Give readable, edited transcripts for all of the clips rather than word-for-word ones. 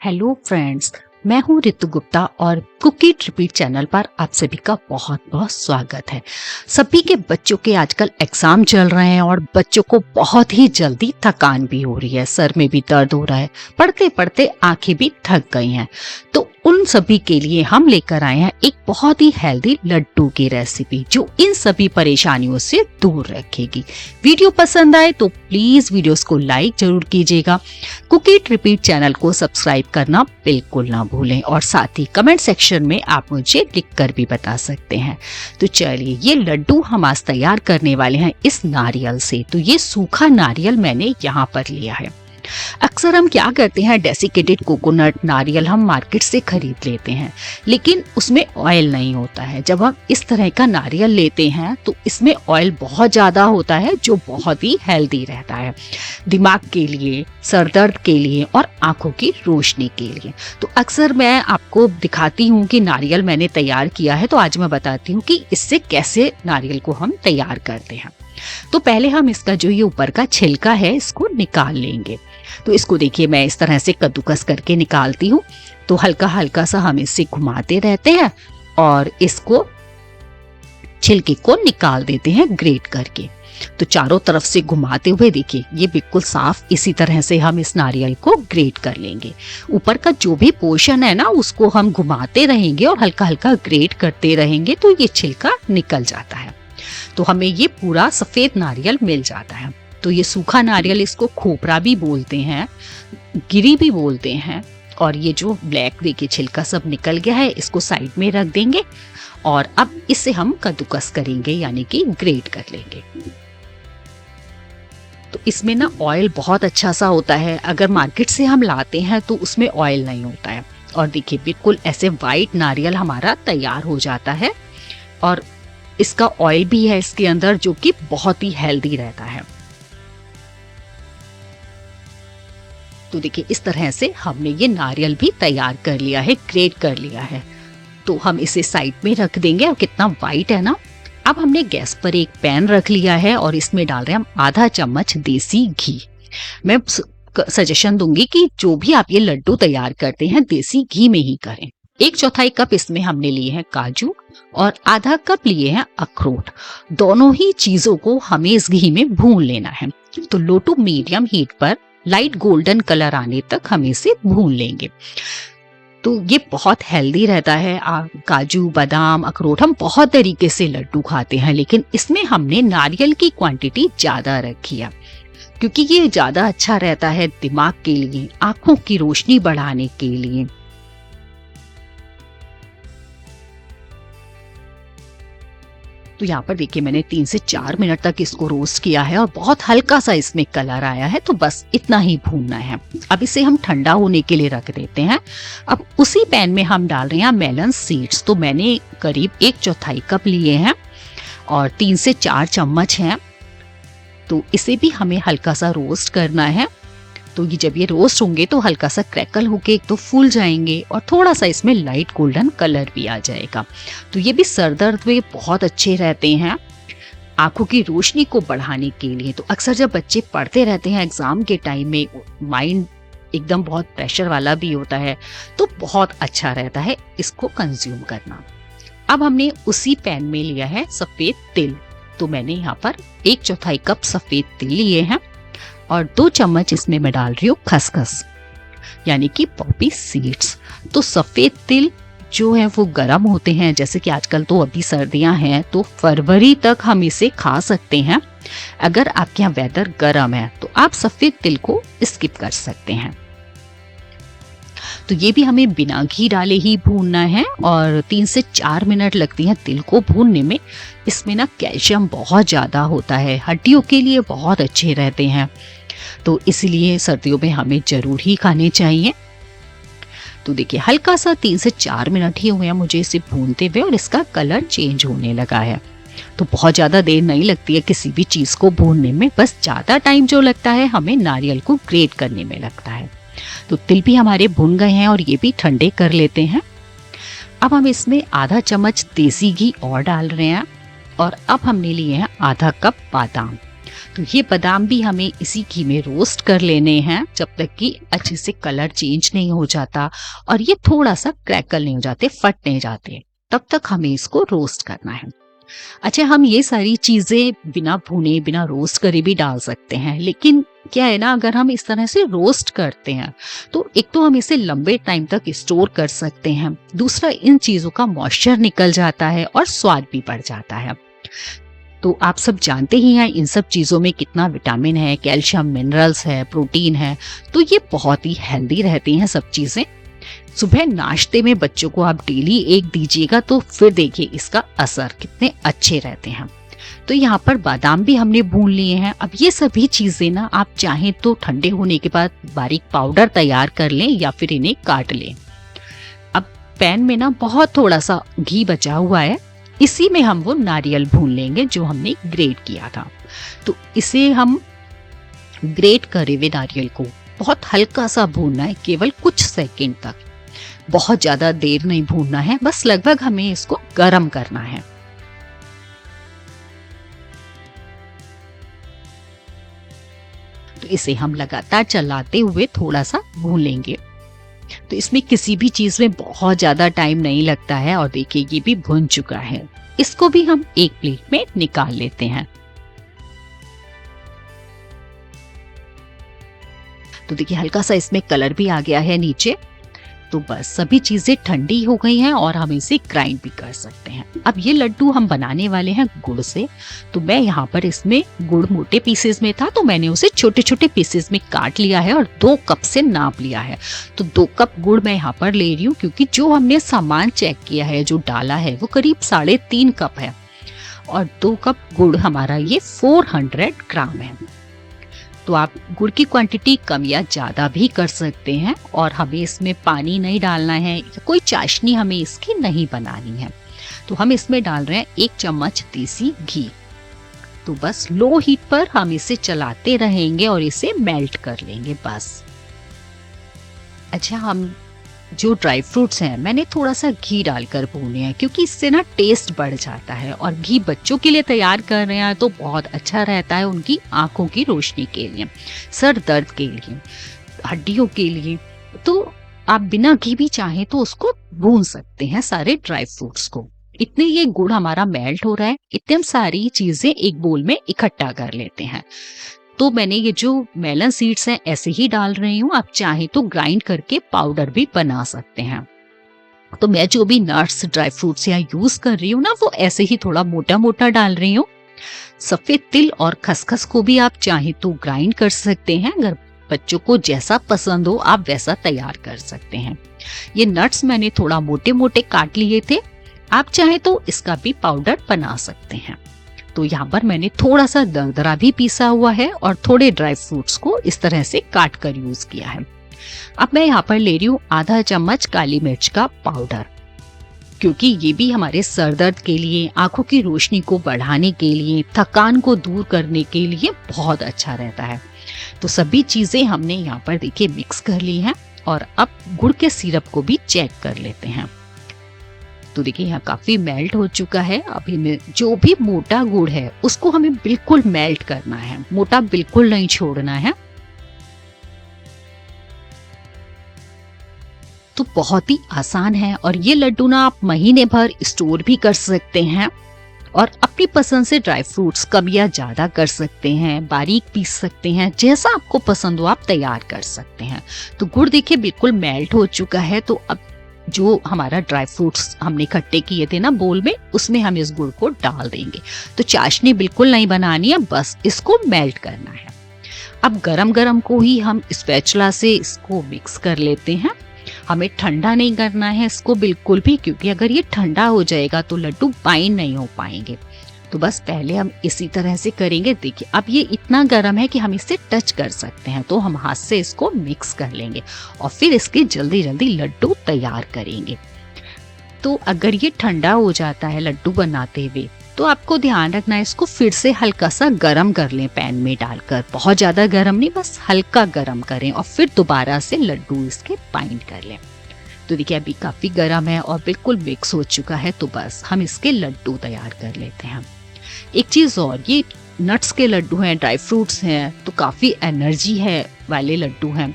Hello friends, मैं हूँ रितु गुप्ता और कुकी रिपीट चैनल पर आप सभी का बहुत बहुत स्वागत है। सभी के बच्चों के आजकल एग्जाम चल रहे हैं और बच्चों को बहुत ही जल्दी थकान भी हो रही है, सर में भी दर्द हो रहा है, पढ़ते पढ़ते आंखें भी थक गई हैं। तो उन सभी के लिए हम लेकर आए हैं एक बहुत ही हेल्दी लड्डू की रेसिपी जो इन सभी परेशानियों से दूर रखेगी। वीडियो पसंद आए तो प्लीज वीडियोस को लाइक जरूर कीजिएगा। कुकी रिपीट चैनल को सब्सक्राइब करना बिल्कुल ना भूलें और साथ ही कमेंट सेक्शन में आप मुझे लिखकर भी बता सकते हैं। तो चलिए, ये लड्डू हम आज तैयार करने वाले हैं इस नारियल से। तो ये सूखा नारियल मैंने यहाँ पर लिया है। अक्सर हम क्या करते हैं, डेसिकेटेड कोकोनट नारियल हम मार्केट से खरीद लेते हैं, लेकिन उसमें ऑयल नहीं होता है। जब हम इस तरह का नारियल लेते हैं तो इसमें ऑयल बहुत ज्यादा होता है जो बहुत ही हेल्दी रहता है दिमाग के लिए, सर दर्द के लिए और आंखों की रोशनी के लिए। तो अक्सर मैं आपको दिखाती हूँ कि नारियल मैंने तैयार किया है, तो आज मैं बताती हूँ कि इससे कैसे नारियल को हम तैयार करते हैं। तो पहले हम इसका जो ये ऊपर का छिलका है इसको निकाल लेंगे। तो इसको देखिए, मैं इस तरह से कद्दूकस करके निकालती हूँ। तो हल्का हल्का सा हम इसे घुमाते रहते हैं और इसको छिलके को निकाल देते हैं ग्रेट करके। तो चारों तरफ से घुमाते हुए देखिए ये बिल्कुल साफ इसी तरह से हम इस नारियल को ग्रेट कर लेंगे। ऊपर का जो भी पोर्शन है ना उसको हम घुमाते रहेंगे और हल्का हल्का ग्रेट करते रहेंगे तो ये छिलका निकल जाता है। तो हमें ये पूरा सफेद नारियल मिल जाता है। तो ये सूखा नारियल, इसको खोपरा भी बोलते हैं, गिरी भी बोलते हैं। और ये जो ब्लैक देखिए छिलका सब निकल गया है, इसको साइड में रख देंगे और अब इसे हम कद्दूकस करेंगे यानी कि ग्रेट कर लेंगे। तो इसमें ना ऑयल बहुत अच्छा सा होता है। अगर मार्केट से हम लाते हैं तो उसमें ऑयल नहीं होता है। और देखिए बिल्कुल ऐसे वाइट नारियल हमारा तैयार हो जाता है और इसका ऑयल भी है इसके अंदर जो कि बहुत ही हेल्दी रहता है। तो देखिए इस तरह से हमने ये नारियल भी तैयार कर लिया है, ग्रेट कर लिया है। तो हम इसे साइड में रख देंगे। और कितना वाइट है ना। अब हमने गैस पर एक पैन रख लिया है और इसमें डाल रहे हैं हम आधा चम्मच देसी घी। मैं सजेशन दूंगी कि जो भी आप ये लड्डू तैयार करते हैं देसी घी में ही करें। 1/4 कप इसमें हमने लिए हैं काजू और आधा कप लिए हैं अखरोट। दोनों ही चीजों को हमें इस घी में भून लेना है। तो लो टू मीडियम हीट पर लाइट गोल्डन कलर आने तक हम इसे भून लेंगे। तो ये बहुत हेल्दी रहता है। काजू, बादाम, अखरोट हम बहुत तरीके से लड्डू खाते हैं, लेकिन इसमें हमने नारियल की क्वांटिटी ज्यादा रखी है क्योंकि ये ज्यादा अच्छा रहता है दिमाग के लिए, आंखों की रोशनी बढ़ाने के लिए। तो यहाँ पर देखिए मैंने 3 से 4 मिनट तक इसको रोस्ट किया है और बहुत हल्का सा इसमें कलर आया है। तो बस इतना ही भूनना है। अब इसे हम ठंडा होने के लिए रख देते हैं। अब उसी पैन में हम डाल रहे हैं मेलन सीड्स। तो मैंने करीब 1/4 कप लिए हैं और 3 से 4 चम्मच हैं। तो इसे भी हमें हल्का सा रोस्ट करना है। तो ये जब ये रोस्ट होंगे तो हल्का सा क्रैकल होके एक तो फूल जाएंगे और थोड़ा सा इसमें लाइट गोल्डन कलर भी आ जाएगा। तो ये भी सर दर्द में बहुत अच्छे रहते हैं, आंखों की रोशनी को बढ़ाने के लिए। तो अक्सर जब बच्चे पढ़ते रहते हैं एग्जाम के टाइम में, माइंड एकदम बहुत प्रेशर वाला भी होता है, तो बहुत अच्छा रहता है इसको कंज्यूम करना। अब हमने उसी पैन में लिया है सफेद तिल। तो मैंने यहाँ पर 1/4 कप सफेद तिल लिए हैं और 2 चम्मच इसमें मैं डाल रही हूँ खसखस यानी कि पॉपी सीड्स। तो सफेद तिल जो है वो गर्म होते हैं, जैसे कि आजकल तो अभी सर्दियां हैं तो फरवरी तक हम इसे खा सकते हैं। अगर आपके यहाँ वेदर गर्म है तो आप सफेद तिल को स्किप कर सकते हैं। तो ये भी हमें बिना घी डाले ही भूनना है और 3 से 4 मिनट लगती हैं तिल को भूनने में। इसमें ना कैल्शियम बहुत ज्यादा होता है, हड्डियों के लिए बहुत अच्छे रहते हैं। तो इसलिए सर्दियों में हमें जरूर ही खाने चाहिए। तो देखिए हल्का सा 3 से 4 मिनट ही हुए हैं मुझे इसे भूनते हुए और इसका कलर चेंज होने लगा है। तो बहुत ज्यादा देर नहीं लगती है किसी भी चीज को भूनने में, बस ज्यादा टाइम जो लगता है हमें नारियल को ग्रेट करने में लगता है। तो तिल भी हमारे भुन गए हैं और ये भी ठंडे कर लेते हैं। अब हम इसमें आधा चम्मच देसी घी और डाल रहे हैं और अब हमने लिए हैं आधा कप बादाम। तो ये बादाम भी हमें इसी घी में रोस्ट कर लेने हैं जब तक कि अच्छे से कलर चेंज नहीं हो जाता और ये थोड़ा सा क्रैकल नहीं हो जाते, फट नहीं जाते, तब तक हमें इसको रोस्ट करना है। अच्छा, हम ये सारी चीजें बिना भुने बिना रोस्ट करे भी डाल सकते हैं, लेकिन क्या है ना, अगर हम इस तरह से रोस्ट करते हैं तो एक तो हम इसे लंबे टाइम तक स्टोर कर सकते हैं, दूसरा इन चीजों का मॉइस्चर निकल जाता है और स्वाद भी बढ़ जाता है। तो आप सब जानते ही हैं इन सब चीज़ों में कितना विटामिन है, कैल्शियम, मिनरल्स है, प्रोटीन है, तो ये बहुत ही हेल्दी रहती हैं सब चीज़ें। सुबह नाश्ते में बच्चों को आप डेली एक दीजिएगा तो फिर देखिए इसका असर कितने अच्छे रहते हैं। तो यहाँ पर बादाम भी हमने भून लिए हैं। अब ये सभी चीज़ें ना आप चाहें तो ठंडे होने के बाद बारीक पाउडर तैयार कर लें या फिर इन्हें काट लें। अब पैन में ना बहुत थोड़ा सा घी बचा हुआ है, इसी में हम वो नारियल भून लेंगे जो हमने ग्रेट किया था। तो इसे हम ग्रेट करे हुए नारियल को बहुत हल्का सा भूनना है, केवल कुछ सेकंड तक, बहुत ज्यादा देर नहीं भूनना है, बस लगभग हमें इसको गरम करना है। तो इसे हम लगातार चलाते हुए थोड़ा सा भून लेंगे। तो इसमें किसी भी चीज में बहुत ज्यादा टाइम नहीं लगता है और देखिए ये भी भुन चुका है। इसको भी हम एक प्लेट में निकाल लेते हैं। तो देखिए हल्का सा इसमें कलर भी आ गया है नीचे। तो बस सभी चीजें ठंडी हो गई हैं और हम इसे ग्राइंड भी कर सकते हैं। अब ये लड्डू हम बनाने वाले हैं गुड़ से। तो मैं यहाँ पर इसमें गुड़ मोटे पीसेस में था तो मैंने उसे छोटे छोटे पीसेस में काट लिया है और 2 कप से नाप लिया है। तो 2 कप गुड़ मैं यहाँ पर ले रही हूँ, क्योंकि जो हमने सामान चेक किया है, जो डाला है, वो करीब 3.5 कप है और 2 कप गुड़ हमारा ये 400 ग्राम है। तो आप गुड़ की क्वांटिटी कम या ज़्यादा भी कर सकते हैं और हमें इसमें पानी नहीं डालना है या कोई चाशनी हमें इसकी नहीं बनानी है। तो हम इसमें डाल रहे हैं 1 चम्मच देसी घी। तो बस लो हीट पर हम इसे चलाते रहेंगे और इसे मेल्ट कर लेंगे बस। अच्छा, हम जो ड्राई फ्रूट्स हैं मैंने थोड़ा सा घी डालकर भूने हैं, क्योंकि इससे ना टेस्ट बढ़ जाता है और घी बच्चों के लिए तैयार कर रहे हैं तो बहुत अच्छा रहता है उनकी आंखों की रोशनी के लिए, सर दर्द के लिए, हड्डियों के लिए। तो आप बिना घी भी चाहें तो उसको भून सकते हैं सारे ड्राई फ्रूट्स को। इतने ये गुड़ हमारा मेल्ट हो रहा है, इतने हम सारी चीजें एक बोल में इकट्ठा कर लेते हैं। तो मैंने ये जो मेलन सीड्स हैं ऐसे ही डाल रही हूँ, आप चाहें तो ग्राइंड करके पाउडर भी बना सकते हैं। तो मैं जो भी नट्स ड्राई फ्रूट्स यहाँ यूज कर रही हूँ ना, वो ऐसे ही थोड़ा मोटा मोटा डाल रही हूँ। सफेद तिल और खसखस को भी आप चाहें तो ग्राइंड कर सकते हैं, अगर बच्चों को जैसा पसंद हो आप वैसा तैयार कर सकते हैं। ये नट्स मैंने थोड़ा मोटे मोटे काट लिए थे, आप चाहें तो इसका भी पाउडर बना सकते हैं। तो यहाँ पर मैंने थोड़ा सा दरदरा भी पीसा हुआ है और थोड़े ड्राई फ्रूट्स को इस तरह से काट कर यूज किया है। अब मैं यहाँ पर ले रही हूँ आधा चम्मच काली मिर्च का पाउडर, क्योंकि ये भी हमारे सर दर्द के लिए, आंखों की रोशनी को बढ़ाने के लिए, थकान को दूर करने के लिए बहुत अच्छा रहता है। तो सभी चीजें हमने यहाँ पर देखिए मिक्स कर ली हैं और अब गुड़ के सिरप को भी चेक कर लेते हैं। तो देखिए यहाँ काफी मेल्ट हो चुका है। अभी में जो भी मोटा गुड़ है उसको हमें बिल्कुल मेल्ट करना है, मोटा बिल्कुल नहीं छोड़ना है। तो बहुत ही आसान है और ये लड्डू ना आप महीने भर स्टोर भी कर सकते हैं और अपनी पसंद से ड्राई फ्रूट्स कम या ज्यादा कर सकते हैं, बारीक पीस सकते हैं, जैसा आपको पसंद हो आप तैयार कर सकते हैं। तो गुड़ देखिए बिल्कुल मेल्ट हो चुका है। तो अब जो हमारा ड्राई फ्रूट्स हमने इकट्ठे किए थे ना बोल में, उसमें हम इस गुड़ को डाल देंगे। तो चाशनी बिल्कुल नहीं बनानी है, बस इसको मेल्ट करना है। अब गरम गरम को ही हम स्पैचुला से इसको मिक्स कर लेते हैं। हमें ठंडा नहीं करना है इसको बिल्कुल भी, क्योंकि अगर ये ठंडा हो जाएगा तो लड्डू बाइंड नहीं हो पाएंगे। तो बस पहले हम इसी तरह से करेंगे। देखिए अब ये इतना गर्म है कि हम इसे टच कर सकते हैं, तो हम हाथ से इसको मिक्स कर लेंगे और फिर इसके जल्दी जल्दी लड्डू तैयार करेंगे। तो अगर ये ठंडा हो जाता है लड्डू बनाते हुए तो आपको ध्यान रखना है इसको फिर से हल्का सा गरम कर लें पैन में डालकर, बहुत ज्यादा गरम नहीं, बस हल्का गरम करें और फिर दोबारा से लड्डू इसके बाइंड कर लें। तो देखिए अभी काफी गरम है और बिल्कुल मिक्स हो चुका है। तो बस हम इसके लड्डू तैयार कर लेते हैं। एक चीज और, ये नट्स के लड्डू हैं, ड्राई फ्रूट्स हैं, तो काफ़ी एनर्जी है वाले लड्डू हैं,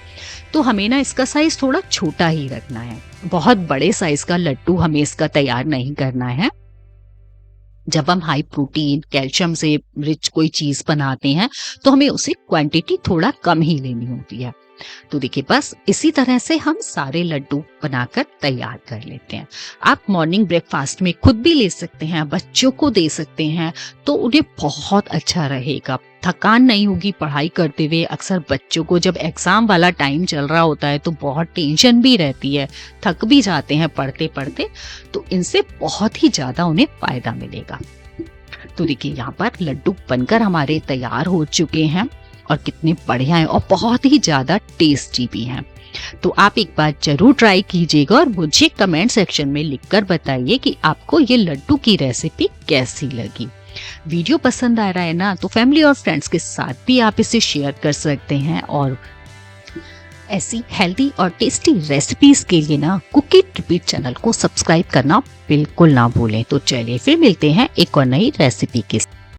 तो हमें ना इसका साइज़ थोड़ा छोटा ही रखना है। बहुत बड़े साइज़ का लड्डू हमें इसका तैयार नहीं करना है। जब हम हाई प्रोटीन, कैल्शियम से रिच कोई चीज़ बनाते हैं, तो हमें उसे क्वांटिटी थोड़ा कम ही लेनी होती है। तो देखिए, बस इसी तरह से हम सारे लड्डू बनाकर तैयार कर लेते हैं। आप मॉर्निंग ब्रेकफास्ट में खुद भी ले सकते हैं, बच्चों को दे सकते हैं, तो उन्हें बहुत अच्छा रहेगा। थकान नहीं होगी पढ़ाई करते हुए। अक्सर बच्चों को जब एग्जाम वाला टाइम चल रहा होता है तो बहुत टेंशन भी रहती है, थक भी जाते हैं पढ़ते पढ़ते, तो इनसे बहुत ही ज़्यादा उन्हें फायदा मिलेगा। तो देखिए, यहाँ पर लड्डू बनकर हमारे तैयार हो चुके हैं और कितने बढ़िया हैं और बहुत ही ज़्यादा टेस्टी भी हैं। तो आप एक बार जरूर ट्राई कीजिएगा और मुझे कमेंट सेक्शन में लिखकर बताइए कि आपको ये लड्डू की रेसिपी कैसी लगी। वीडियो पसंद आ रहा है ना, तो फैमिली और फ्रेंड्स के साथ भी आप इसे शेयर कर सकते हैं। और ऐसी हेल्दी और टेस्टी रेसिपीज के लिए ना कुकी रिपीट चैनल को सब्सक्राइब करना बिल्कुल ना भूलें। तो चलिए फिर मिलते हैं एक और नई रेसिपी के